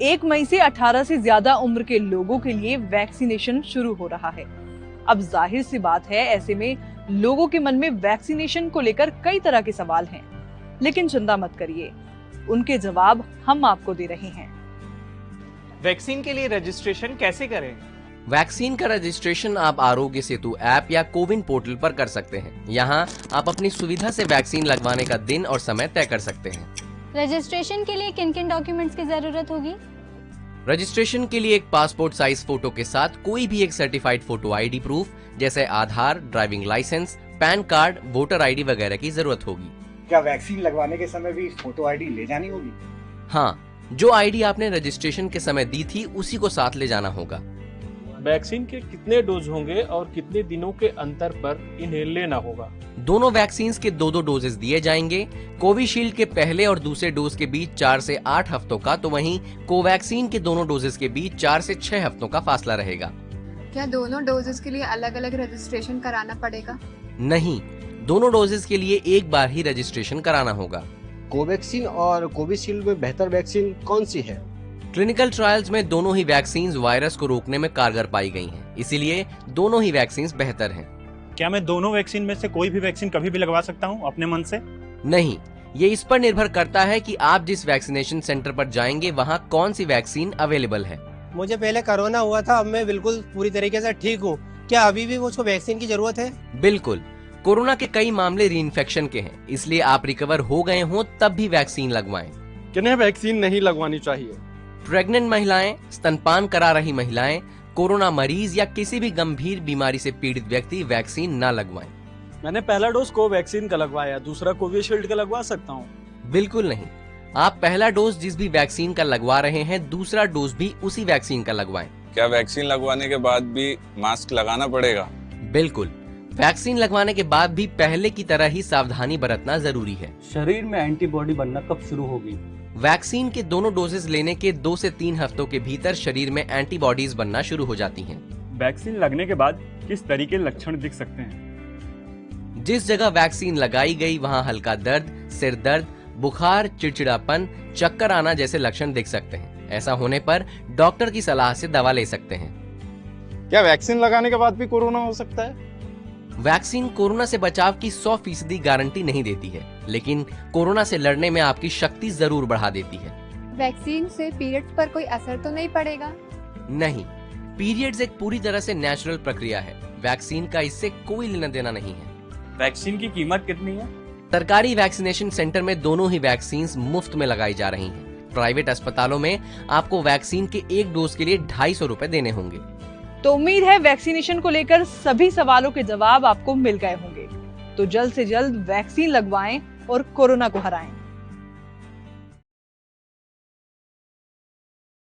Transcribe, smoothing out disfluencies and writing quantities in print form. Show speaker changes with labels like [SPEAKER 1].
[SPEAKER 1] 1 मई से 18 से ज्यादा उम्र के लोगों के लिए वैक्सीनेशन शुरू हो रहा है। अब जाहिर सी बात है, ऐसे में लोगों के मन में वैक्सीनेशन को लेकर कई तरह के सवाल हैं, लेकिन चिंता मत करिए, उनके जवाब हम आपको दे रहे हैं।
[SPEAKER 2] वैक्सीन के लिए रजिस्ट्रेशन कैसे करें?
[SPEAKER 3] वैक्सीन का रजिस्ट्रेशन आप आरोग्य सेतु ऐप या कोविन पोर्टल पर कर सकते हैं। यहाँ आप अपनी सुविधा से वैक्सीन लगवाने का दिन और समय तय कर सकते हैं।
[SPEAKER 4] रजिस्ट्रेशन के लिए किन किन डॉक्यूमेंट्स की जरूरत होगी?
[SPEAKER 3] रजिस्ट्रेशन के लिए एक पासपोर्ट साइज फोटो के साथ कोई भी एक सर्टिफाइड फोटो आईडी प्रूफ जैसे Aadhaar, driving licence, PAN card, voter ID वगैरह की जरूरत होगी।
[SPEAKER 5] क्या वैक्सीन लगवाने के समय भी फोटो आईडी ले जानी होगी?
[SPEAKER 3] हाँ, जो आईडी आपने रजिस्ट्रेशन के समय दी थी उसी को साथ ले जाना होगा।
[SPEAKER 6] वैक्सीन के कितने डोज होंगे और कितने दिनों के अंतर पर इन्हें लेना होगा?
[SPEAKER 3] दोनों वैक्सीन के 2-2 डोजेस दिए जाएंगे। कोविशील्ड के पहले और दूसरे डोज के बीच 4 से 8 हफ्तों का, तो वहीं कोवैक्सीन के दोनों डोजेस के बीच 4 से 6 हफ्तों का फासला रहेगा।
[SPEAKER 7] क्या दोनों डोजेस के लिए अलग अलग रजिस्ट्रेशन कराना पड़ेगा?
[SPEAKER 3] नहीं, दोनों डोजेस के लिए एक बार ही रजिस्ट्रेशन कराना होगा।
[SPEAKER 8] कोवैक्सीन और कोविशील्ड में बेहतर वैक्सीन कौन सी है?
[SPEAKER 3] क्लिनिकल ट्रायल्स में दोनों ही वैक्सीन वायरस को रोकने में कारगर पाई गई हैं, इसीलिए दोनों ही वैक्सीन बेहतर हैं।
[SPEAKER 9] क्या मैं दोनों वैक्सीन में से कोई भी वैक्सीन कभी भी लगवा सकता हूं अपने मन से?
[SPEAKER 3] नहीं, ये इस पर निर्भर करता है कि आप जिस वैक्सीनेशन सेंटर पर जाएंगे वहाँ कौन सी वैक्सीन अवेलेबल है।
[SPEAKER 10] मुझे पहले कोरोना हुआ था, अब मैं बिल्कुल पूरी तरीके से ठीक हूँ। क्या अभी भी मुझको वैक्सीन की जरूरत है?
[SPEAKER 3] बिल्कुल, कोरोना के कई मामले रीइंफेक्शन के हैं, इसलिए आप रिकवर हो गए हों तब भी वैक्सीन लगवाएं।
[SPEAKER 6] किन्हें वैक्सीन नहीं लगवानी चाहिए?
[SPEAKER 3] प्रेग्नेंट महिलाएं, स्तनपान करा रही महिलाएं, कोरोना मरीज या किसी भी गंभीर बीमारी से पीड़ित व्यक्ति वैक्सीन न लगवाएं।
[SPEAKER 6] मैंने पहला डोज कोवैक्सीन का लगवाया, दूसरा कोविशील्ड का लगवा सकता हूँ?
[SPEAKER 3] बिल्कुल नहीं, आप पहला डोज जिस भी वैक्सीन का लगवा रहे हैं, दूसरा डोज भी उसी वैक्सीन का लगवाएं।
[SPEAKER 11] क्या वैक्सीन लगवाने के बाद भी मास्क लगाना पड़ेगा?
[SPEAKER 3] बिल्कुल, वैक्सीन लगवाने के बाद भी पहले की तरह ही सावधानी बरतना जरूरी है।
[SPEAKER 12] शरीर में एंटीबॉडी बनना कब शुरू होगी?
[SPEAKER 3] वैक्सीन के दोनों डोजेस लेने के 2 से 3 हफ्तों के भीतर शरीर में एंटीबॉडीज बनना शुरू हो जाती हैं।
[SPEAKER 9] वैक्सीन लगने के बाद किस तरीके के लक्षण दिख सकते हैं?
[SPEAKER 3] जिस जगह वैक्सीन लगाई गई वहां हल्का दर्द, सिर दर्द, बुखार, चिड़चिड़ापन, चक्कर आना जैसे लक्षण दिख सकते हैं। ऐसा होने पर डॉक्टर की सलाह से दवा ले सकते हैं।
[SPEAKER 6] क्या वैक्सीन लगाने के बाद भी कोरोना हो सकता है?
[SPEAKER 3] वैक्सीन कोरोना से बचाव की 100% गारंटी नहीं देती है, लेकिन कोरोना से लड़ने में आपकी शक्ति जरूर बढ़ा देती है।
[SPEAKER 7] वैक्सीन से पीरियड्स पर कोई असर तो नहीं पड़ेगा?
[SPEAKER 3] नहीं, पीरियड्स एक पूरी तरह से नेचुरल प्रक्रिया है। वैक्सीन का इससे कोई लेना देना नहीं है।
[SPEAKER 9] वैक्सीन की कीमत कितनी है?
[SPEAKER 3] सरकारी वैक्सीनेशन सेंटर में दोनों ही वैक्सीन मुफ्त में लगाई जा रही हैं। प्राइवेट अस्पतालों में आपको वैक्सीन के एक डोज के लिए 250 रुपए देने होंगे।
[SPEAKER 1] तो उम्मीद है वैक्सीनेशन को लेकर सभी सवालों के जवाब आपको मिल गए होंगे। तो जल्द से जल्द वैक्सीन लगवाएं और कोरोना को हराएं।